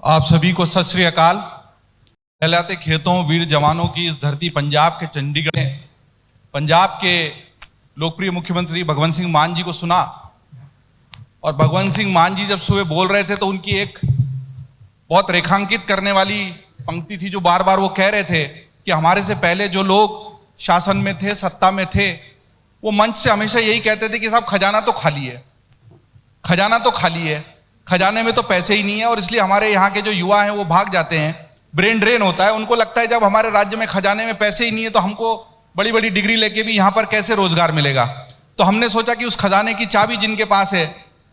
आप सभी को सत श्री अकाल। लहलहाते खेतों वीर जवानों की इस धरती पंजाब के चंडीगढ़ में पंजाब के लोकप्रिय मुख्यमंत्री भगवंत सिंह मान जी को सुना। और भगवंत सिंह मान जी जब सुबह बोल रहे थे तो उनकी एक बहुत रेखांकित करने वाली पंक्ति थी, जो बार बार वो कह रहे थे कि हमारे से पहले जो लोग शासन में थे, सत्ता में थे, वो मंच से हमेशा यही कहते थे कि साहब खजाना तो खाली है, खजाना तो खाली है, खजाने में तो पैसे ही नहीं है। और इसलिए हमारे यहाँ के जो युवा हैं वो भाग जाते हैं, ब्रेन ड्रेन होता है। उनको लगता है जब हमारे राज्य में खजाने में पैसे ही नहीं है तो हमको बड़ी बड़ी डिग्री लेके भी यहाँ पर कैसे रोजगार मिलेगा। तो हमने सोचा कि उस खजाने की चाबी जिनके पास है,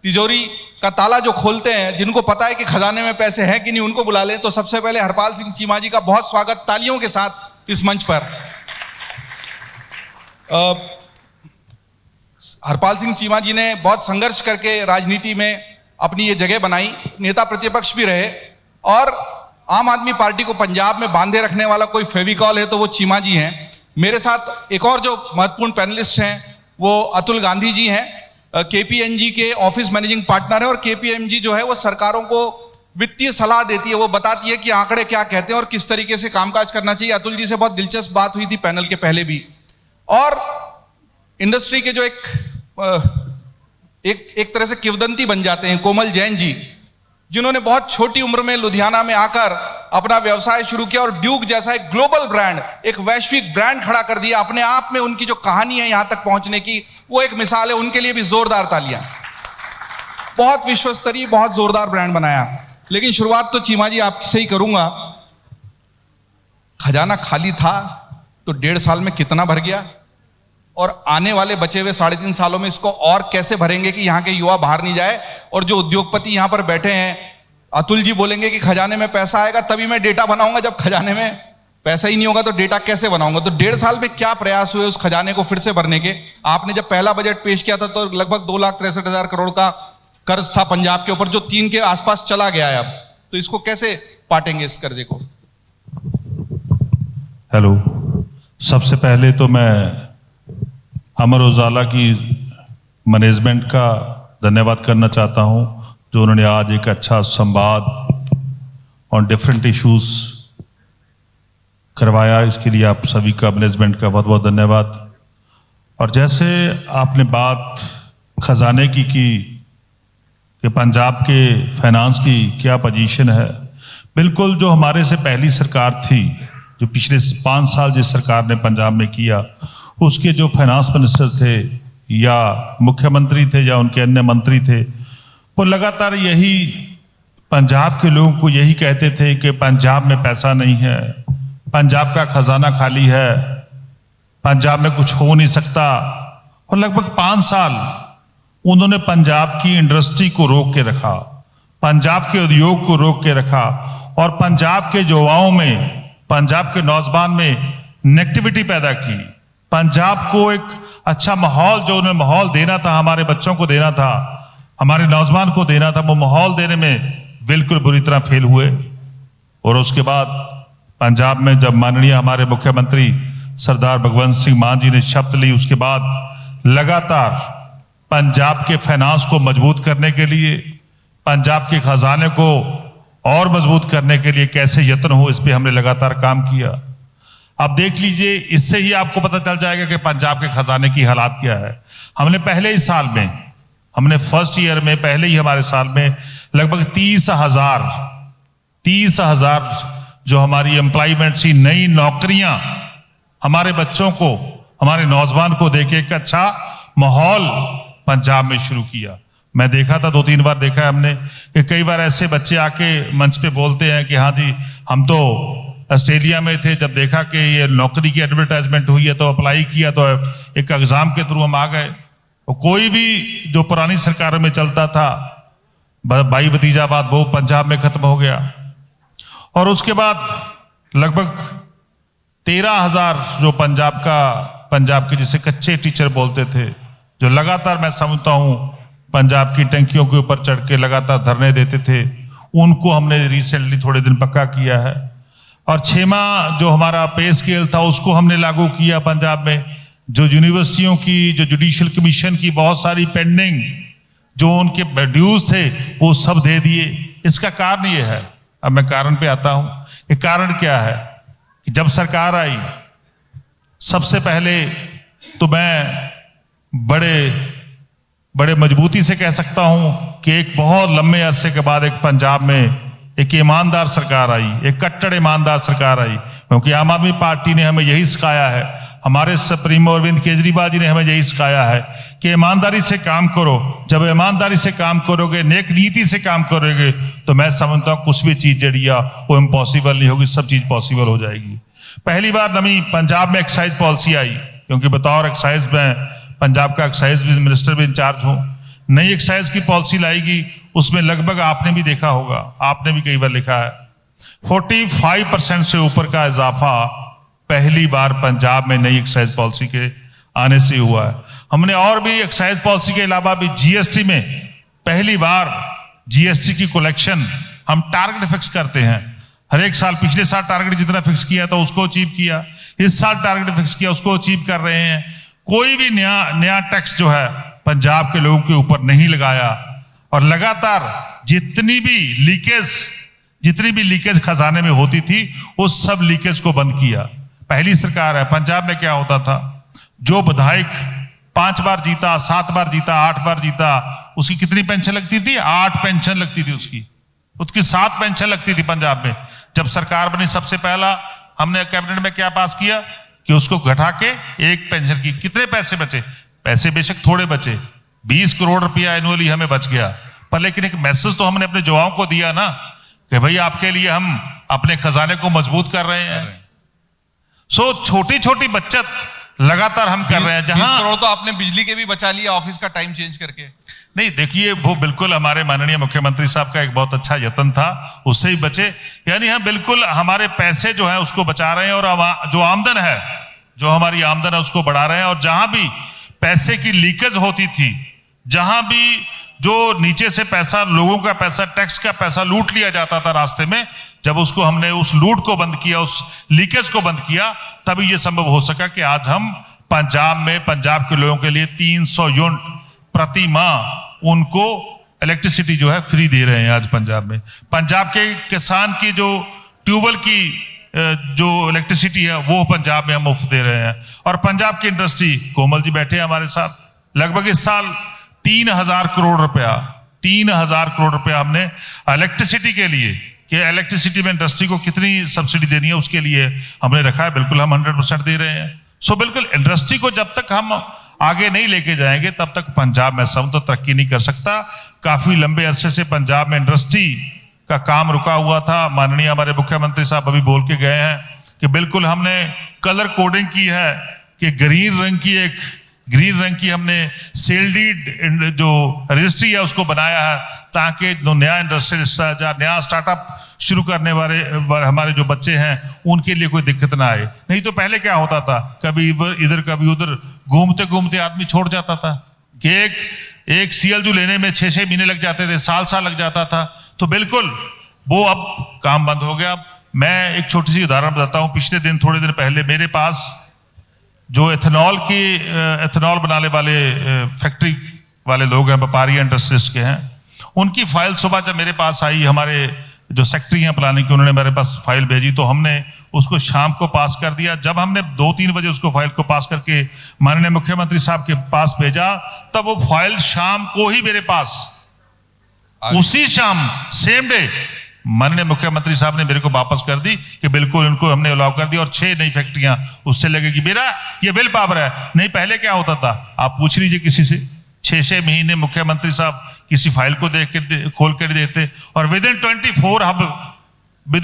तिजोरी का ताला जो खोलते हैं, जिनको पता है कि खजाने में पैसे हैं कि नहीं, उनको बुला लें। तो सबसे पहले हरपाल सिंह चीमा जी का बहुत स्वागत तालियों के साथ इस मंच पर। हरपाल सिंह चीमा जी ने बहुत संघर्ष करके राजनीति में अपनी ये जगह बनाई, नेता प्रतिपक्ष भी रहे। और आम आदमी पार्टी को पंजाब में बांधे रखने वाला कोई फेविकॉल है तो वो चीमा जी हैं। मेरे साथ एक और जो महत्वपूर्ण पैनलिस्ट हैं वो अतुल गांधी जी हैं, केपीएनजी के ऑफिस मैनेजिंग पार्टनर है। और केपीएनजी जो है वो सरकारों को वित्तीय सलाह देती है, वो बताती है कि आंकड़े क्या कहते हैं और किस तरीके से कामकाज करना चाहिए। अतुल जी से बहुत दिलचस्प बात हुई थी पैनल के पहले भी। और इंडस्ट्री के जो एक तरह से किंवदंती बन जाते हैं, कोमल जैन जी, जिन्होंने बहुत छोटी उम्र में लुधियाना में आकर अपना व्यवसाय शुरू किया और ड्यूक जैसा एक ग्लोबल ब्रांड, एक वैश्विक ब्रांड खड़ा कर दिया। अपने आप में उनकी जो कहानी है यहां तक पहुंचने की, वो एक मिसाल है। उनके लिए भी जोरदार तालियां। बहुत विश्वस्तरीय, बहुत जोरदार ब्रांड बनाया। लेकिन शुरुआत तो चीमा जी आपसे ही करूंगा। खजाना खाली था तो 1.5 साल में कितना भर गया, और आने वाले बचे हुए 3.5 सालों में इसको और कैसे भरेंगे कि यहाँ के युवा बाहर नहीं जाए। और जो उद्योगपति यहाँ पर बैठे हैं, अतुल जी बोलेंगे कि खजाने में पैसा आएगा तभी मैं डेटा बनाऊंगा, जब खजाने में पैसा ही नहीं होगा तो डेटा कैसे बनाऊंगा। तो 1.5 साल में क्या प्रयास हुए उस खजाने को फिर से भरने के। आपने जब पहला बजट पेश किया था तो लगभग 2,63,000 करोड़ का कर्ज था पंजाब के ऊपर, जो 3 के आसपास चला गया है अब। तो इसको कैसे पाटेंगे इस कर्जे को। हेलो, सबसे पहले तो मैं अमर उजाला की मैनेजमेंट का धन्यवाद करना चाहता हूं, जो उन्होंने आज एक अच्छा संवाद ऑन डिफरेंट इश्यूज करवाया। इसके लिए आप सभी का, मैनेजमेंट का बहुत बहुत धन्यवाद। और जैसे आपने बात खजाने की कि पंजाब के फाइनेंस की क्या पोजीशन है, बिल्कुल जो हमारे से पहली सरकार थी, जो पिछले 5 साल जिस सरकार ने पंजाब में किया, उसके जो फाइनेंस मिनिस्टर थे या मुख्यमंत्री थे या उनके अन्य मंत्री थे, वो लगातार यही पंजाब के लोगों को यही कहते थे कि पंजाब में पैसा नहीं है, पंजाब का खजाना खाली है, पंजाब में कुछ हो नहीं सकता। और लगभग 5 साल उन्होंने पंजाब की इंडस्ट्री को रोक के रखा, पंजाब के उद्योग को रोक के रखा, और पंजाब के युवाओं में, पंजाब के नौजवान में नेगेटिविटी पैदा की। पंजाब को एक अच्छा माहौल, जो उन्हें माहौल देना था, हमारे बच्चों को देना था, हमारे नौजवान को देना था, वो माहौल देने में बिल्कुल बुरी तरह फेल हुए। और उसके बाद पंजाब में जब माननीय हमारे मुख्यमंत्री सरदार भगवंत सिंह मान जी ने शपथ ली, उसके बाद लगातार पंजाब के फाइनेंस को मजबूत करने के लिए, पंजाब के खजाने को और मजबूत करने के लिए कैसे यत्न हो, इस पर हमने लगातार काम किया। अब देख लीजिए, इससे ही आपको पता चल जाएगा कि पंजाब के खजाने की हालात क्या है। हमने पहले ही साल में, हमने फर्स्ट ईयर में, पहले ही हमारे साल में लगभग 30,000 जो हमारी एम्प्लॉयमेंट सी नई नौकरियां हमारे बच्चों को, हमारे नौजवान को देके एक अच्छा माहौल पंजाब में शुरू किया। मैं देखा था, 2-3 बार देखा है हमने कि कई बार ऐसे बच्चे आके मंच पे बोलते हैं कि हाँ जी, हम तो ऑस्ट्रेलिया में थे, जब देखा कि ये नौकरी की एडवर्टाइजमेंट हुई है तो अप्लाई किया, तो एक एग्जाम के थ्रू हम आ गए। और कोई भी जो पुरानी सरकारों में चलता था, भाई भतीजावाद, वो पंजाब में खत्म हो गया। और उसके बाद लगभग 13,000 जो पंजाब के जिसे कच्चे टीचर बोलते थे, जो लगातार मैं समझता हूं पंजाब की टंकियों के ऊपर चढ़ के लगातार धरने देते थे, उनको हमने रिसेंटली थोड़े दिन पक्का किया है। और 6वां जो हमारा पे स्केल था, उसको हमने लागू किया पंजाब में। जो यूनिवर्सिटियों की, जो जुडिशियल कमीशन की बहुत सारी पेंडिंग जो उनके ड्यूज थे, वो सब दे दिए। इसका कारण ये है अब मैं कारण पे आता हूं कि कारण क्या है कि जब सरकार आई सबसे पहले तो मैं बड़े मजबूती से कह सकता हूं कि एक बहुत लंबे अरसे के बाद एक पंजाब में एक ईमानदार सरकार आई, एक कट्टर ईमानदार सरकार आई, क्योंकि आम आदमी पार्टी ने हमें यही सिखाया है, हमारे सुप्रीमो अरविंद केजरीवाल जी ने हमें यही सिखाया है कि ईमानदारी से काम करो। जब ईमानदारी से काम करोगे, नेक नीति से काम करोगे, तो मैं समझता हूं कुछ भी चीज जड़िया वो इम्पॉसिबल नहीं होगी, सब चीज पॉसिबल हो जाएगी। पहली बार नवी पंजाब में एक्साइज पॉलिसी आई, क्योंकि बतौर एक्साइज में पंजाब का एक्साइज मिनिस्टर भी इंचार्ज हूं। नई एक्साइज की पॉलिसी लाएगी, उसमें लगभग आपने भी देखा होगा, आपने भी कई बार लिखा है, 45% से ऊपर का इजाफा पहली बार पंजाब में नई एक्साइज पॉलिसी के आने से हुआ है। हमने और भी एक्साइज पॉलिसी के अलावा भी जीएसटी में पहली बार जीएसटी की कलेक्शन हम टारगेट फिक्स करते हैं। हर एक साल, पिछले साल टारगेट जितना फिक्स किया था उसको अचीव किया, इस साल टारगेट फिक्स किया उसको अचीव कर रहे हैं। कोई भी नया टैक्स जो है पंजाब के लोगों के ऊपर नहीं लगाया, और लगातार जितनी भी लीकेज खजाने में होती थी उस सब लीकेज को बंद किया। पहली सरकार है। पंजाब में क्या होता था, जो विधायक 5 बार जीता, 7 बार जीता, 8 बार जीता, उसकी कितनी पेंशन लगती थी? 8 पेंशन लगती थी उसकी 7 पेंशन लगती थी पंजाब में। जब सरकार बनी सबसे पहला हमने कैबिनेट में क्या पास किया कि उसको घटा के 1 पेंशन की कितने पैसे बचे? पैसे बेशक थोड़े बचे, 20 करोड़ रुपया एनुअली हमें बच गया, पर लेकिन एक मैसेज तो हमने अपने जवानों को दिया ना कि भाई आपके लिए हम अपने खजाने को मजबूत कर रहे हैं। सो छोटी छोटी बचत लगातार हम कर रहे हैं। 20 करोड़ तो आपने बिजली के भी बचा लिया ऑफिस का टाइम चेंज करके। नहीं, देखिए वो बिल्कुल हमारे माननीय मुख्यमंत्री साहब का एक बहुत अच्छा यत्न था, उससे ही बचे। यानी हम बिल्कुल हमारे पैसे जो है उसको बचा रहे हैं, और जो आमदन है, जो हमारी आमदन है उसको बढ़ा रहे हैं। और जहां भी पैसे की लीकेज होती थी, जहां भी जो नीचे से पैसा, लोगों का पैसा, टैक्स का पैसा लूट लिया जाता था रास्ते में, जब उसको हमने उस लूट को बंद किया, उस लीकेज को बंद किया, तभी यह संभव हो सका कि आज हम पंजाब में पंजाब के लोगों के लिए 300 यूनिट प्रति माह उनको इलेक्ट्रिसिटी जो है फ्री दे रहे हैं। आज पंजाब में पंजाब के किसान की जो ट्यूबवेल की जो इलेक्ट्रिसिटी है वो पंजाब में हम मुफ्त दे रहे हैं। और पंजाब की इंडस्ट्री, कोमल जी बैठे हैं हमारे साथ, लगभग इस साल 3,000 करोड़ रुपया हमने इलेक्ट्रिसिटी के लिए, कि इलेक्ट्रिसिटी में इंडस्ट्री को कितनी सब्सिडी देनी है उसके लिए हमने रखा है। बिल्कुल हम 100% दे रहे हैं। सो बिल्कुल इंडस्ट्री को जब तक हम आगे नहीं लेके जाएंगे तब तक पंजाब में सब तो तरक्की नहीं कर सकता। काफी लंबे अरसे से पंजाब में इंडस्ट्री का काम रुका हुआ था। माननीय हमारे मुख्यमंत्री साहब अभी बोल के गए हैं कि बिल्कुल हमने कलर कोडिंग की है, कि ग्रीन रंग की हमने सेल डीड जो रजिस्ट्री है उसको बनाया है, ताकि जो नया इंडस्ट्रियल या नया स्टार्टअप शुरू करने वाले हमारे जो बच्चे हैं उनके लिए कोई दिक्कत ना आए। नहीं तो पहले क्या होता था, कभी इधर कभी उधर घूमते घूमते आदमी छोड़ जाता था, कि एक CLU लेने में 6-6 महीने लग जाते थे, साल लग जाता था। तो बिल्कुल वो अब काम बंद हो गया। मैं एक छोटी सी उदाहरण बताता हूँ। पिछले दिन, थोड़े दिन पहले, मेरे पास जो एथेनॉल बनाने वाले फैक्ट्री वाले लोग हैं, व्यापारी इंडस्ट्रिस्ट के हैं, उनकी फाइल सुबह जब मेरे पास आई, हमारे जो सेक्रेटरी हैं प्लानिंग की, उन्होंने मेरे पास फाइल भेजी, तो हमने उसको शाम को पास कर दिया। जब हमने 2-3 बजे उसको फाइल को पास करके माननीय मुख्यमंत्री साहब के पास भेजा, तब वो फाइल शाम को ही मेरे पास, उसी शाम, सेम डे, माननीय मुख्यमंत्री साहब ने मेरे को वापस कर दी कि बिल्कुल इनको हमने अलाउ कर दिया। और 6 नई फैक्ट्रियां उससे लगेगी। मेरा ये विल पावर है। नहीं, पहले क्या होता था, आप पूछ लीजिए किसी से, 6-6 महीने मुख्यमंत्री साहब किसी फाइल को देख के खोल कर देते, और विद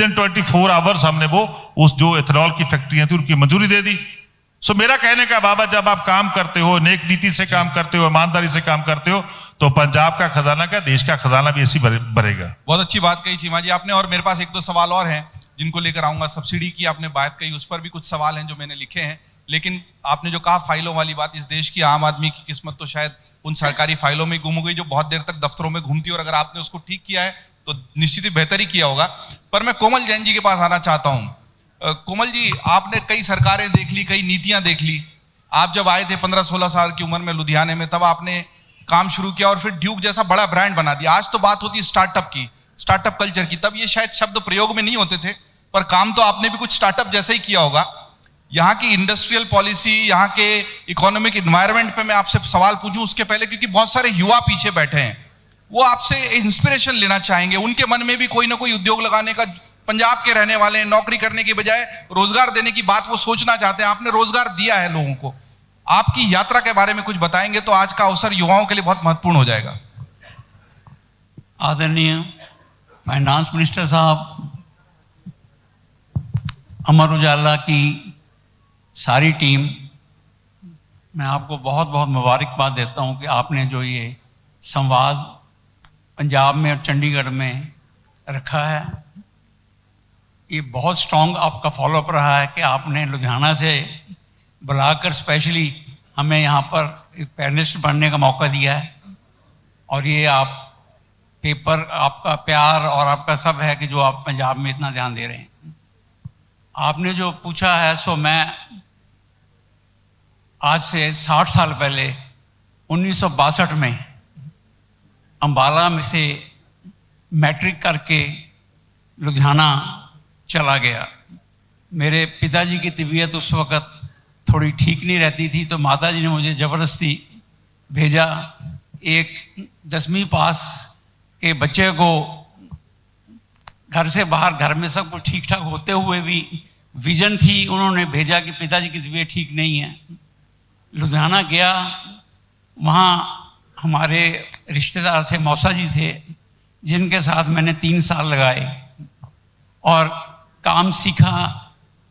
इन 24 आवर्स हमने वो उस जो एथेनॉल की फैक्ट्रियां थी उनकी मंजूरी दे दी। सो मेरा कहने का बाबा, जब आप काम करते हो, नेक नीति से काम करते हो, ईमानदारी से काम करते हो, तो पंजाब का खजाना क्या, देश का खजाना भी ऐसी भरेगा। बहुत अच्छी बात कही चीमा जी आपने। और मेरे पास 1-2 सवाल और हैं जिनको लेकर आऊंगा। सब्सिडी की आपने बात कही, उस पर भी कुछ सवाल हैं जो मैंने लिखे हैं। लेकिन आपने जो कहा फाइलों वाली बात, इस देश की आम आदमी की किस्मत तो शायद उन सरकारी फाइलों में गुम हो गई जो बहुत देर तक दफ्तरों में घूमती है, और अगर आपने उसको ठीक किया है तो निश्चित ही बेहतर ही किया होगा। पर मैं कोमल जैन जी के पास आना चाहता हूं। कोमल जी, आपने कई सरकारें देख ली, कई नीतियां देख ली। आप जब आए थे 15-16 साल की उम्र में लुधियाने में, तब आपने काम शुरू किया और फिर ड्यूक जैसा बड़ा ब्रांड बना दिया। आज तो बात होती है स्टार्टअप की, स्टार्टअप कल्चर की, तब ये शायद शब्द प्रयोग में नहीं होते थे, पर काम तो आपने भी कुछ स्टार्टअप जैसा ही किया होगा। यहाँ की इंडस्ट्रियल पॉलिसी, यहाँ के इकोनॉमिक इन्वायरमेंट पे मैं आपसे सवाल पूछूं उसके पहले, क्योंकि बहुत सारे युवा पीछे बैठे हैं, वो आपसे इंस्पिरेशन लेना चाहेंगे, उनके मन में भी कोई ना कोई उद्योग लगाने का, पंजाब के रहने वाले हैं, नौकरी करने की बजाय रोजगार देने की बात वो सोचना चाहते हैं, आपने रोजगार दिया है लोगों को। आपकी यात्रा के बारे में कुछ बताएंगे तो आज का अवसर युवाओं के लिए बहुत महत्वपूर्ण हो जाएगा। आदरणीय फाइनेंस मिनिस्टर साहब, अमर उजाला की सारी टीम, मैं आपको बहुत बहुत मुबारकबाद देता हूं कि आपने जो ये संवाद पंजाब में और चंडीगढ़ में रखा है, ये बहुत स्ट्रॉन्ग आपका फॉलोअप रहा है कि आपने लुधियाना से बुलाकर स्पेशली हमें यहाँ पर एक पैनलिस्ट बनने का मौका दिया है। और ये आप पेपर, आपका प्यार और आपका सब है कि जो आप पंजाब में इतना ध्यान दे रहे हैं। आपने जो पूछा है, सो मैं आज से 60 साल पहले 1962 में अंबाला में से मैट्रिक करके लुधियाना चला गया। मेरे पिताजी की तबीयत उस वक़्त थोड़ी ठीक नहीं रहती थी, तो माताजी ने मुझे ज़बरदस्ती भेजा। एक 10वीं पास के बच्चे को घर से बाहर, घर में सब कुछ ठीक ठाक होते हुए भी विजन थी, उन्होंने भेजा कि पिताजी की तबीयत ठीक नहीं है। लुधियाना गया, वहाँ हमारे रिश्तेदार थे, मौसा जी थे, जिनके साथ मैंने 3 साल लगाए और काम सीखा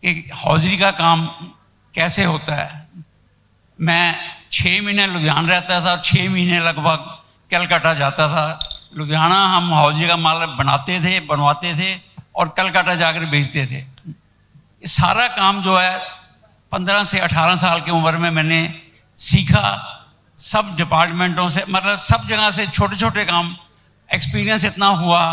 कि हौजरी का काम कैसे होता है। मैं 6 महीने लुधियाना रहता था और 6 महीने लगभग कलकत्ता जाता था। लुधियाना हम हौजरी का माल बनाते थे, बनवाते थे और कलकत्ता जाकर बेचते थे। ये सारा काम जो है 15 से 18 साल की उम्र में मैंने सीखा, सब डिपार्टमेंटों से, मतलब सब जगह से छोटे छोटे काम। एक्सपीरियंस इतना हुआ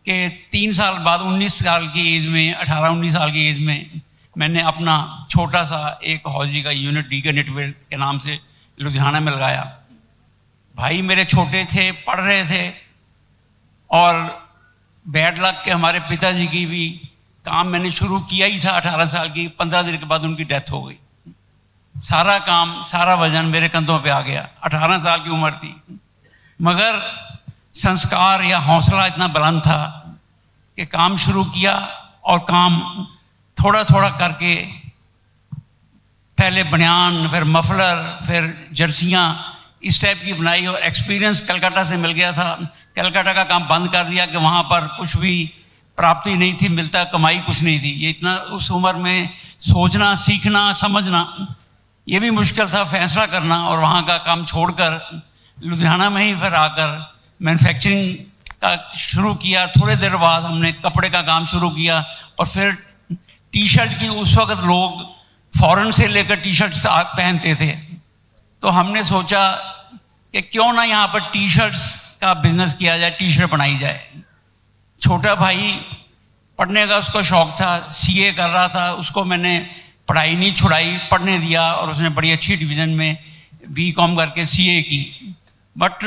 कि 3 साल बाद 19 साल की एज में, 18-19 साल की एज में मैंने अपना छोटा सा एक हौजी का यूनिट डीके नेटवेयर के नाम से लुधियाना में लगाया। भाई मेरे छोटे थे, पढ़ रहे थे, और बैड लक के हमारे पिताजी की भी काम मैंने शुरू किया ही था 18 साल की, 15 दिन के बाद उनकी डेथ हो गई। सारा काम, सारा वजन मेरे कंधों पे आ गया। 18 साल की उम्र थी, मगर संस्कार या हौसला इतना बुलंद था कि काम शुरू किया और काम थोड़ा थोड़ा करके, पहले बनियान, फिर मफलर, फिर जर्सियाँ, इस टाइप की बनाई। और एक्सपीरियंस कलकत्ता से मिल गया था। कलकत्ता का काम बंद कर दिया कि वहाँ पर कुछ भी प्राप्ति नहीं थी, मिलता, कमाई कुछ नहीं थी। ये इतना उस उम्र में सोचना, सीखना, समझना ये भी मुश्किल था, फैसला करना। और वहाँ का काम छोड़कर लुधियाना में ही फिर आकर मैन्युफैक्चरिंग का शुरू किया। थोड़े देर बाद हमने कपड़े का काम शुरू किया, और फिर टी शर्ट की, उस वक्त लोग फॉरेन से लेकर टी शर्ट पहनते थे, तो हमने सोचा कि क्यों ना यहाँ पर टी शर्ट्स का बिजनेस किया जाए, टी शर्ट बनाई जाए। छोटा भाई पढ़ने का उसको शौक था, सीए कर रहा था, उसको मैंने पढ़ाई नहीं छुड़ाई, पढ़ने दिया, और उसने बड़ी अच्छी डिवीज़न में बीकॉम करके सीए की। बट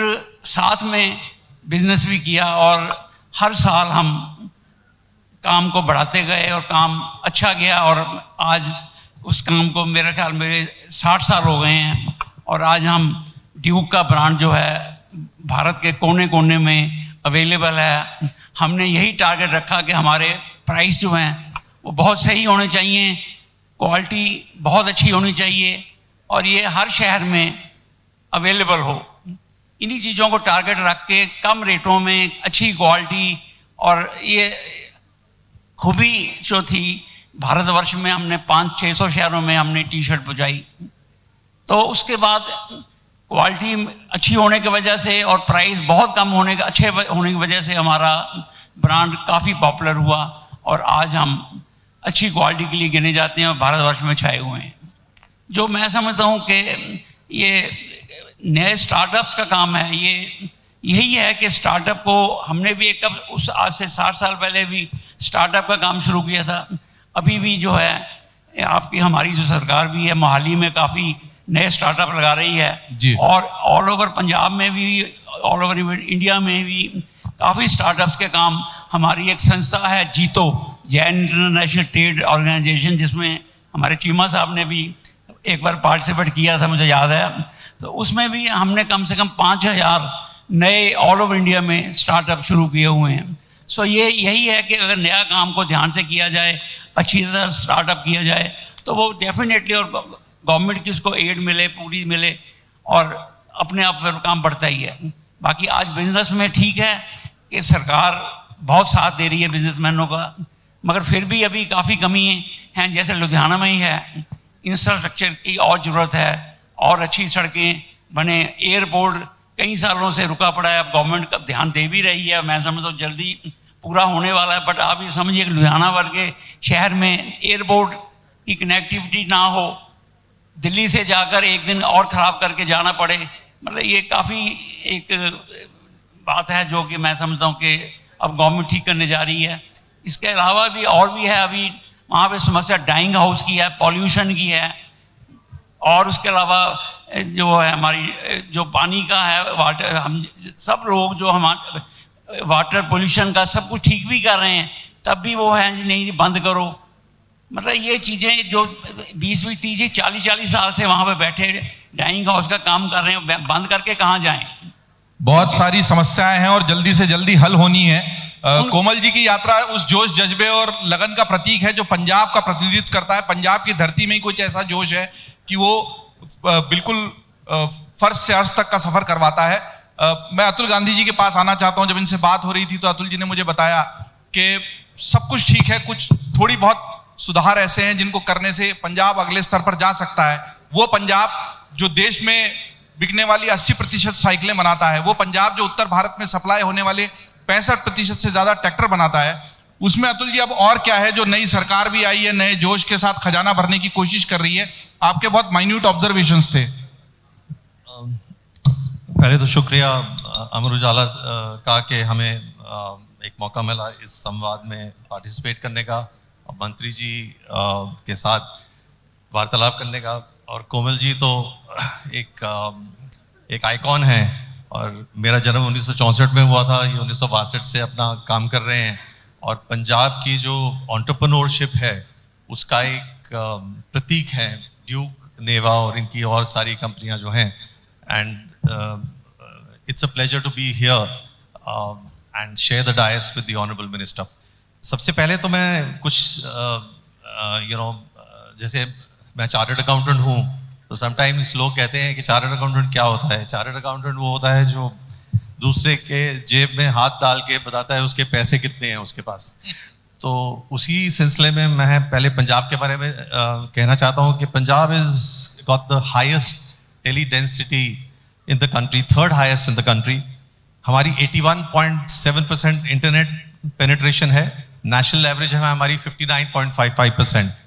साथ में बिजनेस भी किया, और हर साल हम काम को बढ़ाते गए और काम अच्छा गया। और आज उस काम को मेरे ख्याल मेरे 60 साल हो गए हैं, और आज हम ड्यूक का ब्रांड जो है भारत के कोने कोने में अवेलेबल है। हमने यही टारगेट रखा कि हमारे प्राइस जो हैं वो बहुत सही होने चाहिए, क्वालिटी बहुत अच्छी होनी चाहिए, और ये हर शहर में अवेलेबल हो। इन्हीं चीज़ों को टारगेट रख के कम रेटों में अच्छी क्वालिटी, और ये खूबी जो थी भारतवर्ष में, हमने 500-600 शहरों में हमने टी शर्ट पहुँचाई। तो उसके बाद क्वालिटी अच्छी होने की वजह से और प्राइस बहुत कम होने के, अच्छे होने की वजह से हमारा ब्रांड काफ़ी पॉपुलर हुआ, और आज हम अच्छी क्वालिटी के लिए गिने जाते हैं और भारतवर्ष में छाए हुए हैं। जो मैं समझता हूँ कि ये नए स्टार्टअप्स का काम है, ये यही है कि स्टार्टअप को हमने भी एक उस आज से 60 साल पहले भी स्टार्टअप का काम शुरू किया था। अभी भी जो है आपकी हमारी जो सरकार भी है, मोहाली में काफ़ी नए स्टार्टअप लगा रही है, और ऑल ओवर पंजाब में भी, ऑल ओवर इंडिया में भी काफ़ी स्टार्टअप्स के काम, हमारी एक संस्था है जीतो, जैन इंटरनेशनल ट्रेड ऑर्गेनाइजेशन, जिसमें हमारे चीमा साहब ने भी एक बार पार्टिसिपेट किया था, मुझे याद है। तो उसमें भी हमने कम से कम 5,000 नए ऑल ओवर इंडिया में स्टार्टअप शुरू किए हुए हैं। सो यही है कि अगर नया काम को ध्यान से किया जाए, अच्छी तरह स्टार्टअप किया जाए, तो वो डेफिनेटली, और गवर्नमेंट की उसको एड मिले, पूरी मिले, और अपने आप फिर काम बढ़ता ही है। बाकी आज बिजनेस में ठीक है कि सरकार बहुत साथ दे रही है बिजनेसमैनों का, मगर फिर भी अभी काफ़ी कमी हैं। जैसे लुधियाना में ही है, इंफ्रास्ट्रक्चर की और ज़रूरत है, और अच्छी सड़कें बने। एयरपोर्ट कई सालों से रुका पड़ा है, अब गवर्नमेंट का ध्यान दे भी रही है, मैं समझता हूँ जल्दी पूरा होने वाला है। बट आप ये समझिए कि लुधियाना वर्गे शहर में एयरपोर्ट की कनेक्टिविटी ना हो, दिल्ली से जाकर एक दिन और ख़राब करके जाना पड़े, मतलब ये काफ़ी एक बात है जो कि मैं समझता हूँ कि अब गवर्नमेंट ठीक करने जा रही है। इसके अलावा भी और भी है, अभी वहाँ पे समस्या डाइंग हाउस की है, पॉल्यूशन की है, और उसके अलावा जो है हमारी जो पानी का है, वाटर, हम सब लोग जो हमारे वाटर पोल्यूशन का सब कुछ ठीक भी कर रहे हैं, तब भी वो है नहीं बंद करो। मतलब ये चीज़ें जो 20-20, 30, 40 साल से वहाँ पे बैठे डाइंग हाउस का काम कर रहे हैं, बंद करके कहाँ जाएं? बहुत सारी समस्याएं हैं और जल्दी से जल्दी हल होनी है। कोमल जी की यात्रा उस जोश, जज्बे और लगन का प्रतीक है जो पंजाब का प्रतिनिधित्व करता है। पंजाब की धरती में ही कुछ ऐसा जोश है कि वो बिल्कुल फर्श से अर्श तक का सफर करवाता है। मैं अतुल गांधी जी के पास आना चाहता हूं। जब इनसे बात हो रही थी तो अतुल जी ने मुझे बताया कि सब कुछ ठीक है, कुछ थोड़ी बहुत सुधार ऐसे हैं जिनको करने से पंजाब अगले स्तर पर जा सकता है। वो पंजाब जो देश में बिकने वाली 80% साइकिलें बनाता है, वो पंजाब जो उत्तर भारत में सप्लाई होने वाले 65% से ज्यादा ट्रैक्टर बनाता है, उसमें अतुल जी अब और क्या है जो नई सरकार भी आई है, नए जोश के साथ खजाना भरने की कोशिश कर रही है? आपके बहुत माइन्यूट ऑब्जर्वेशंस थे। पहले तो शुक्रिया अमर उजाला का कि हमें एक मौका मिला इस संवाद में पार्टिसिपेट करने का, और मंत्री जी के साथ वार्तालाप करने का। और कोमल जी तो एक आइकॉन है, और मेरा जन्म 1964 में हुआ था, ये 1962 से अपना काम कर रहे हैं, और पंजाब की जो एंटरप्रेन्योरशिप है उसका एक प्रतीक है ड्यूक, नेवा और इनकी और सारी कंपनियां जो हैं। And it's a pleasure to be here and share the dais with the honourable minister. सबसे पहले तो मैं कुछ जैसे मैं चार्टर्ड अकाउंटेंट हूँ, तो समटाइम्स लोग कहते हैं कि चार्टर्ड अकाउंटेंट क्या होता है। चार्टर्ड अकाउंटेंट वो होता है जो दूसरे के जेब में हाथ डाल के बताता है उसके पैसे कितने हैं उसके पास। तो उसी सिलसिले में मैं पहले पंजाब के बारे में कहना चाहता हूँ कि Punjab is got the highest teledensity in the country, third highest in the country. हमारी 81.7% इंटरनेट पेनिट्रेशन है, नेशनल एवरेज है हमारी 59.55%।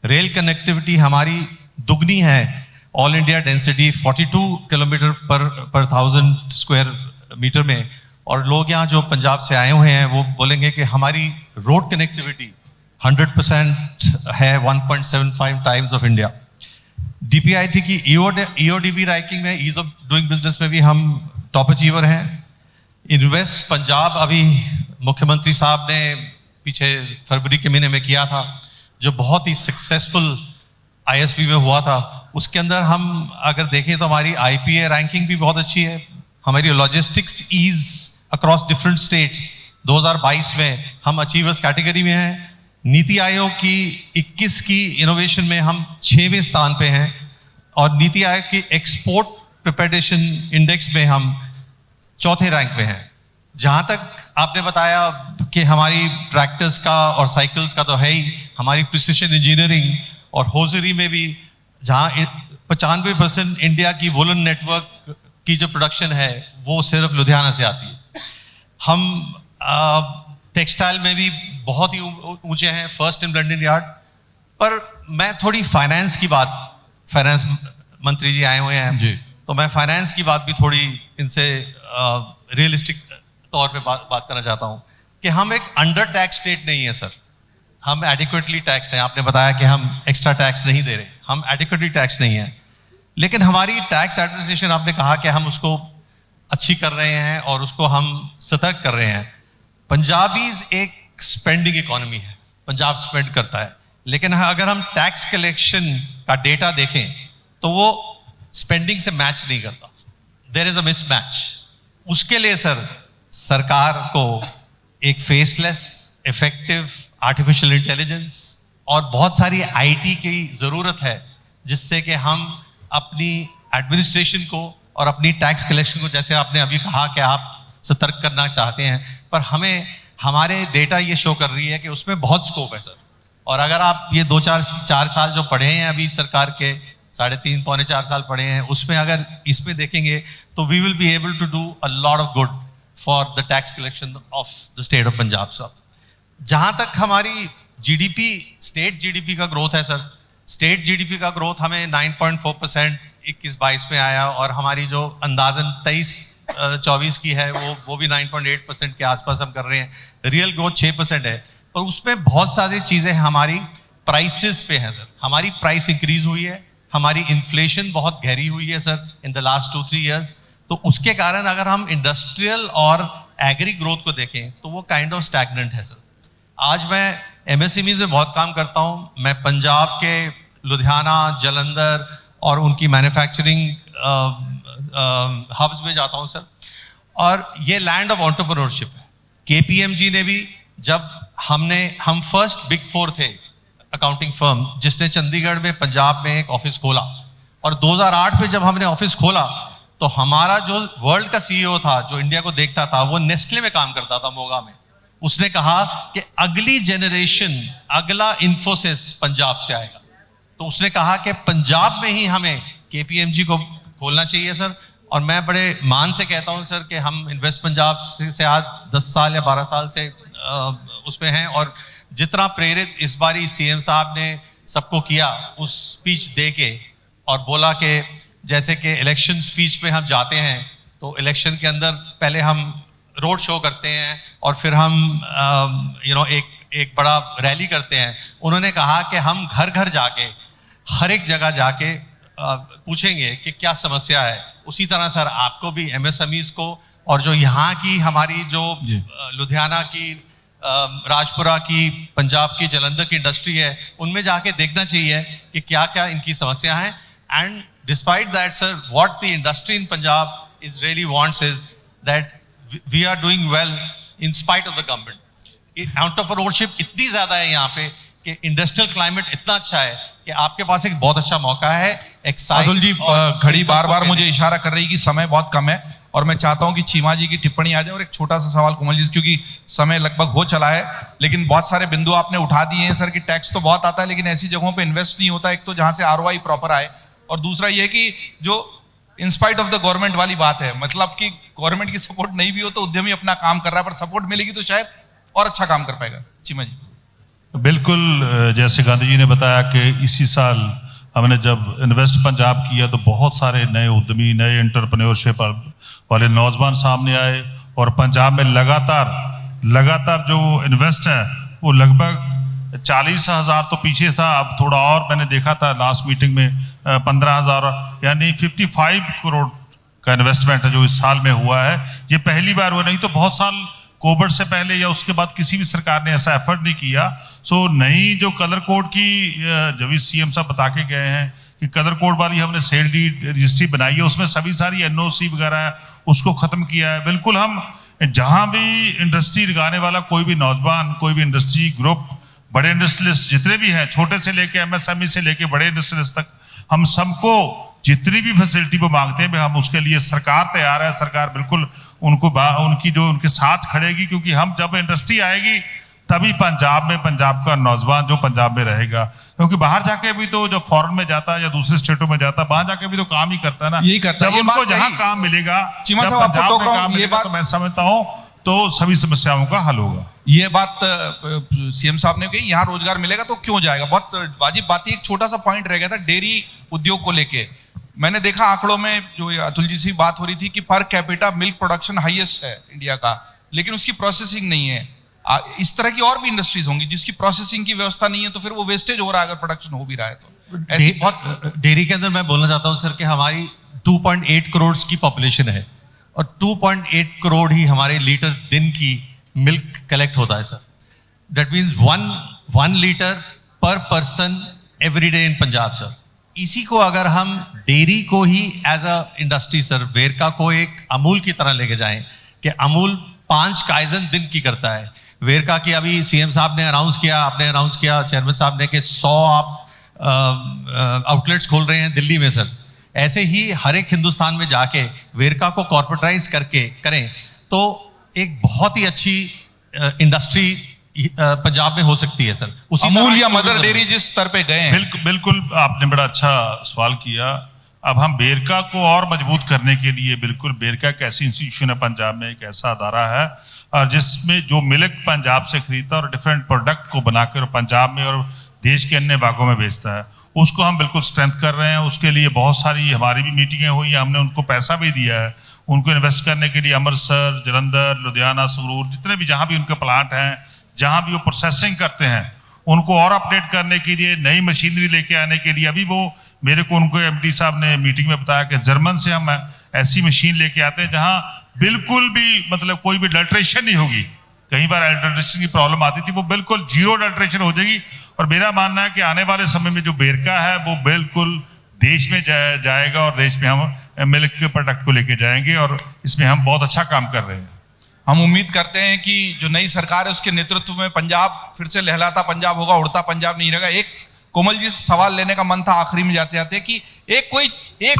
रेल कनेक्टिविटी हमारी दुगनी है, ऑल इंडिया डेंसिटी 42 किलोमीटर पर 1000 स्क्वायर मीटर में। और लोग यहाँ जो पंजाब से आए हुए हैं वो बोलेंगे कि हमारी रोड कनेक्टिविटी 100% है, 1.75 टाइम्स ऑफ इंडिया। डीपीआईटी की ईओडीबी रैंकिंग में, ईज ऑफ डूइंग बिजनेस में भी हम टॉप अचीवर हैं। इन्वेस्ट पंजाब अभी मुख्यमंत्री साहब ने पीछे फरवरी के महीने में किया था, जो बहुत ही सक्सेसफुल आईएसबी में हुआ था। उसके अंदर हम अगर देखें तो हमारी आईपीए रैंकिंग भी बहुत अच्छी है। हमारी logistics ease across different states 2022 में हम अचीवर्स कैटेगरी में हैं। नीति आयोग की 21 की इनोवेशन में हम 6वें स्थान पे हैं, और नीति आयोग की एक्सपोर्ट प्रिपरेशन इंडेक्स में हम 4थे रैंक पे हैं। जहाँ तक आपने बताया कि हमारी ट्रैक्टर्स का और साइकिल्स का तो है ही, हमारी प्रिसिशन इंजीनियरिंग और होजरी में भी, जहाँ 95% इंडिया की वुलन नेटवर्क की जो प्रोडक्शन है वो सिर्फ लुधियाना से आती है। हम टेक्सटाइल में भी बहुत ही ऊंचे हैं, फर्स्ट इन लंडन यार्ड। पर मैं थोड़ी फाइनेंस की बात, फाइनेंस मंत्री जी आए हुए हैं जी, तो मैं फाइनेंस की बात भी थोड़ी इनसे रियलिस्टिक तौर पे बात करना चाहता हूँ कि हम एक अंडर टैक्स स्टेट नहीं है सर, हम एडिक्वेटली टैक्स हैं। आपने बताया कि हम एक्स्ट्रा टैक्स नहीं दे रहे, हम एडिक्वेटली टैक्स नहीं है। लेकिन हमारी टैक्स एडमिनिस्ट्रेशन, आपने कहा कि हम उसको अच्छी कर रहे हैं और उसको हम सतर्क कर रहे हैं। पंजाबीज एक स्पेंडिंग इकोनॉमी है, पंजाब स्पेंड करता है, लेकिन अगर हम टैक्स कलेक्शन का डेटा देखें तो वो स्पेंडिंग से मैच नहीं करता, देयर इज अ मिसमैच। उसके लिए सर सरकार को एक फेसलेस, इफेक्टिव आर्टिफिशियल इंटेलिजेंस और बहुत सारी आईटी की ज़रूरत है, जिससे कि हम अपनी एडमिनिस्ट्रेशन को और अपनी टैक्स कलेक्शन को, जैसे आपने अभी कहा कि आप सतर्क करना चाहते हैं, पर हमें हमारे डेटा ये शो कर रही है कि उसमें बहुत स्कोप है सर। और अगर आप ये 4 साल जो पढ़े हैं अभी सरकार के, 3.5 पौने 4 साल पढ़े हैं, उसमें अगर इसमें देखेंगे तो we will be able to do a lot of good for the tax collection of the state of Punjab साहब। जहां तक हमारी जीडीपी, स्टेट जीडीपी का ग्रोथ है सर, स्टेट जीडीपी का ग्रोथ हमें 9.4% 21-22 में आया, और हमारी जो अंदाजन 23-24 की है वो भी 9.8% के आसपास हम कर रहे हैं। रियल ग्रोथ 6% है, पर उसमें बहुत सारी चीज़ें हमारी प्राइसेस पे हैं सर। हमारी प्राइस इंक्रीज हुई है, हमारी इन्फ्लेशन बहुत गहरी हुई है sir in the last 2-3 years. तो उसके कारण अगर हम इंडस्ट्रियल और एग्री ग्रोथ को देखें तो वो काइंड ऑफ स्टैग्नेंट है सर। आज मैं एमएसएमई में बहुत काम करता हूँ, मैं पंजाब के लुधियाना, जालंधर और उनकी मैन्युफैक्चरिंग हब्स में जाता हूँ सर, और ये लैंड ऑफ एंटरप्रेन्योरशिप है। केपीएमजी ने भी, जब हम फर्स्ट बिग 4 थे अकाउंटिंग फर्म जिसने चंडीगढ़ में, पंजाब में एक ऑफिस खोला, और 2008 में जब हमने ऑफिस खोला तो हमारा जो वर्ल्ड का सीईओ था, जो इंडिया को देखता था, वो नेस्ले में काम करता था, मोगा में। उसने कहा कि अगली जनरेशन, अगला इन्फोसिस पंजाब से आएगा। तो उसने कहा कि पंजाब में ही हमें केपीएमजी को खोलना चाहिए सर। और मैं बड़े मान से कहता हूं सर कि हम इन्वेस्ट पंजाब से आज 10 साल या 12 साल से उसमें हैं, और जितना प्रेरित इस बारी सीएम साहब ने सबको किया, उस स्पीच दे के और बोला कि जैसे कि इलेक्शन स्पीच में हम जाते हैं तो इलेक्शन के अंदर पहले हम रोड शो करते हैं और फिर हम एक बड़ा रैली करते हैं। उन्होंने कहा कि हम घर घर जाके, हर एक जगह जाके पूछेंगे कि क्या समस्या है। उसी तरह सर आपको भी एमएसएमईज को, और जो यहाँ की हमारी जो लुधियाना की, राजपुरा की, पंजाब की, जालंधर की इंडस्ट्री है, उनमें जाके देखना चाहिए कि क्या क्या इनकी समस्या है। And despite that sir, what the industry in Punjab is really wants is that we are doing well in spite of the government. Entrepreneurship इतनी ज्यादा है यहाँ पे कि इंडस्ट्रियल क्लाइमेट इतना अच्छा है कि आपके पास एक बहुत अच्छा मौका है। अतुल जी, घड़ी बार बार मुझे इशारा कर रही है कि समय बहुत कम है, और मैं चाहता हूं कि चीमा जी की टिप्पणी आ जाए, और एक छोटा सा सवाल कोमल जी, क्योंकि समय लगभग हो चला है, लेकिन बहुत सारे बिंदु आपने उठा दिए हैं सर कि टैक्स तो बहुत आता है लेकिन ऐसी जगहों पे इन्वेस्ट नहीं होता। एक तो जहां से आरओआई प्रॉपर आए, और दूसरा ये कि जो इंस्पाइट ऑफ द गवर्नमेंट वाली बात है, मतलब कि गवर्नमेंट की सपोर्ट नहीं भी हो तो उद्यमी अपना काम कर रहा है, पर सपोर्ट मिलेगी तो शायद और अच्छा काम कर पाएगा। चीमा जी। बिल्कुल, जैसे गांधी जी ने बताया कि इसी साल हमने जब इन्वेस्ट पंजाब किया तो बहुत सारे नए उद्यमी, नए एंटरप्रेन्योरशिप वाले नौजवान सामने आए, और पंजाब में लगातार जो इन्वेस्ट है वो लगभग 40,000 तो पीछे था, अब थोड़ा और मैंने देखा था लास्ट मीटिंग में 15,000, यानी 55 करोड़ का इन्वेस्टमेंट है जो इस साल में हुआ है। ये पहली बार हुआ, नहीं तो बहुत साल कोविड से पहले या उसके बाद किसी भी सरकार ने ऐसा एफर्ट नहीं किया। सो नई जो कलर कोड की, जब भी सीएम साहब बता के गए हैं कि कलर कोड वाली हमने सेल डीड रजिस्ट्री बनाई है, उसमें सभी सारी एनओसी वगैरह है उसको खत्म किया है। बिल्कुल, हम जहां भी इंडस्ट्री लगाने वाला कोई भी नौजवान, कोई भी इंडस्ट्री ग्रुप, बड़े इंडस्ट्रियलिस्ट जितने भी हैं, छोटे से लेके एमएसएमई से लेके बड़े इंडस्ट्रियलिस्ट तक, हम सबको जितनी भी फैसिलिटी वो मांगते हैं हम उसके लिए, सरकार तैयार है। सरकार बिल्कुल उनके साथ खड़ेगी, क्योंकि हम जब इंडस्ट्री आएगी तभी पंजाब में, पंजाब का नौजवान जो पंजाब में रहेगा, क्योंकि बाहर जाके भी तो जब फॉरेन में जाता है या दूसरे स्टेटों में जाता है, वहां जाके भी तो काम ही करता है ना। यही करता है। जब उनको जहां काम मिलेगा, जब पंजाब में काम मिलेगा, तो मैं समझता हूँ तो सभी समस्याओं का हल होगा। ये बात सीएम साहब ने कही, यहाँ रोजगार मिलेगा तो क्यों जाएगा, बहुत वाजिब बात है। एक छोटा सा पॉइंट रह गया था डेयरी उद्योग को लेके। मैंने देखा आंकड़ों में, जो अतुल जी से बात हो रही थी कि per capita milk production highest है इंडिया का, लेकिन उसकी प्रोसेसिंग नहीं है। इस तरह की और भी इंडस्ट्रीज होंगी जिसकी प्रोसेसिंग की व्यवस्था नहीं है, तो फिर वो वेस्टेज हो रहा है अगर प्रोडक्शन हो भी रहा है तो। ऐसी बहुत डेयरी के अंदर मैं बोलना चाहता हूं सर कि हमारी 2.8 करोड़ की पॉपुलेशन है, और 2.8 करोड़ ही हमारे लीटर दिन की मिल्क कलेक्ट होता है sir. That means 1 litre per person every day in Punjab sir. इसी को अगर हम डेयरी को ही as a industry sir, Verka को एक अमूल की तरह लेके जाएं कि अमूल 5 काइजन दिन की करता है, वेरका की अभी सीएम साहब ने अनाउंस किया, आपने अनाउंस किया चेयरमैन साहब ने कि 100 आप आउटलेट्स खोल रहे हैं दिल्ली में सर। ऐसे ही हर एक हिंदुस्तान में जाके वेरका को कॉर्पोरेटाइज करके करें तो एक बहुत ही अच्छी इंडस्ट्री पंजाब में हो सकती है सर। उसी अमूल या मदर डेयरी जिस स्तर पे गए हैं, बिल्कुल आपने बड़ा अच्छा सवाल किया। अब हम वेरका को और मजबूत करने के लिए, बिल्कुल वेरका एक ऐसी इंस्टीट्यूशन है पंजाब में, एक ऐसा अदारा है और जिसमें जो मिल्क पंजाब से खरीदता है और डिफरेंट प्रोडक्ट को बनाकर पंजाब में और देश के अन्य भागों में बेचता है, उसको हम बिल्कुल स्ट्रेंथ कर रहे हैं। उसके लिए बहुत सारी हमारी भी मीटिंगें हुई हैं, हमने उनको पैसा भी दिया है उनको इन्वेस्ट करने के लिए। अमृतसर, जलंधर, लुधियाना, संगरूर, जितने भी जहाँ भी उनके प्लांट हैं, जहाँ भी वो प्रोसेसिंग करते हैं, उनको और अपडेट करने के लिए, नई मशीनरी लेके आने के लिए। अभी वो मेरे को उनको एमडी साहब ने मीटिंग में बताया कि जर्मन से हम ऐसी मशीन लेके आते हैं जहाँ बिल्कुल भी मतलब कोई भी अडल्ट्रेशन नहीं होगी। कई बार अडल्ट्रेशन की प्रॉब्लम आती थी, वो बिल्कुल जीरो अडल्ट्रेशन हो जाएगी। और मेरा मानना है कि आने वाले समय में जो वेरका है वो बिल्कुल देश में जाएगा और देश में हम मिल्क के प्रोडक्ट को लेके जाएंगे और इसमें हम बहुत अच्छा काम कर रहे हैं। हम उम्मीद करते हैं कि जो नई सरकार है उसके नेतृत्व में पंजाब फिर से लहलाता पंजाब होगा, उड़ता पंजाब नहीं रहेगा। एक कोमल जी से सवाल लेने का मन था आखिरी में जाते जाते कि एक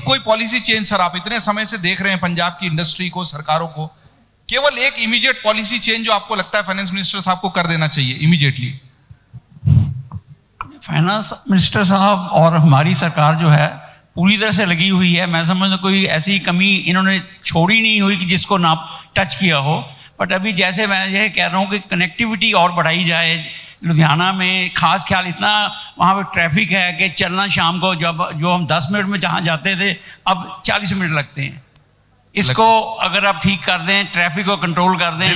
कोई पॉलिसी चेंज सर, आप इतने समय से देख रहे हैं पंजाब की इंडस्ट्री को, सरकारों को, केवल एक इमीडिएट पॉलिसी चेंज जो आपको लगता है फाइनेंस मिनिस्टर साहब को कर देना चाहिए इमीडिएटली। फाइनेंस मिनिस्टर साहब और हमारी सरकार जो है पूरी तरह से लगी हुई है। मैं समझता कोई ऐसी कमी इन्होंने छोड़ी नहीं हुई कि जिसको ना टच किया हो। बट अभी जैसे मैं यह कह रहा हूँ कि कनेक्टिविटी और बढ़ाई जाए। लुधियाना में खास ख्याल इतना वहाँ पे ट्रैफिक है कि चलना शाम को जो हम 10 मिनट में जहाँ जाते थे अब 40 मिनट लगते हैं। इसको अगर आप ठीक कर दें, ट्रैफिक को कंट्रोल कर दें,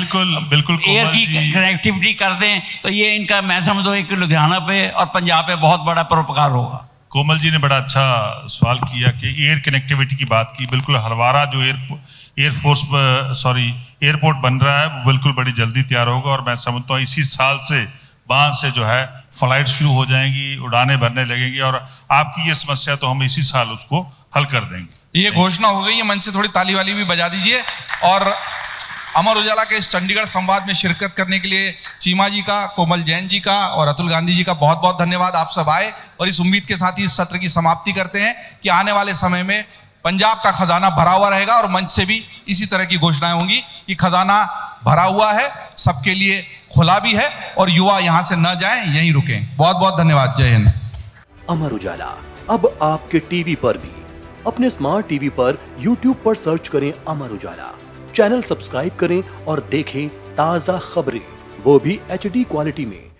बिल्कुल एयर की कनेक्टिविटी कर दें, तो ये इनका मैं समझता हूँ कि लुधियाना पे और पंजाब पे बहुत बड़ा परोपकार होगा। कोमल जी ने बड़ा अच्छा सवाल किया कि एयर कनेक्टिविटी की बात की। बिल्कुल हरवारा जो एयरपोर्ट बन रहा है वो बिल्कुल बड़ी जल्दी तैयार होगा और मैं समझता हूँ इसी साल से वहाँ से जो है फ्लाइट शुरू हो जाएंगी, उड़ानें भरने लगेंगी और आपकी ये समस्या तो हम इसी साल उसको हल कर देंगे। ये घोषणा हो गई है, मंच से थोड़ी ताली वाली भी बजा दीजिए। और अमर उजाला के इस चंडीगढ़ संवाद में शिरकत करने के लिए चीमा जी का, कोमल जैन जी का और अतुल गांधी जी का बहुत बहुत धन्यवाद। आप सब आए और इस उम्मीद के साथ ही इस सत्र की समाप्ति करते हैं कि आने वाले समय में पंजाब का खजाना भरा हुआ रहेगा और मंच से भी इसी तरह की घोषणाएं होंगी कि खजाना भरा हुआ है, सबके लिए खुला भी है और युवा यहां से न जाएं, यहीं रुकें। बहुत बहुत धन्यवाद। जय हिंद। अमर उजाला अब आपके टीवी पर भी। अपने स्मार्ट टीवी पर YouTube पर सर्च करें अमर उजाला, चैनल सब्सक्राइब करें और देखें ताजा खबरें, वो भी HD क्वालिटी में।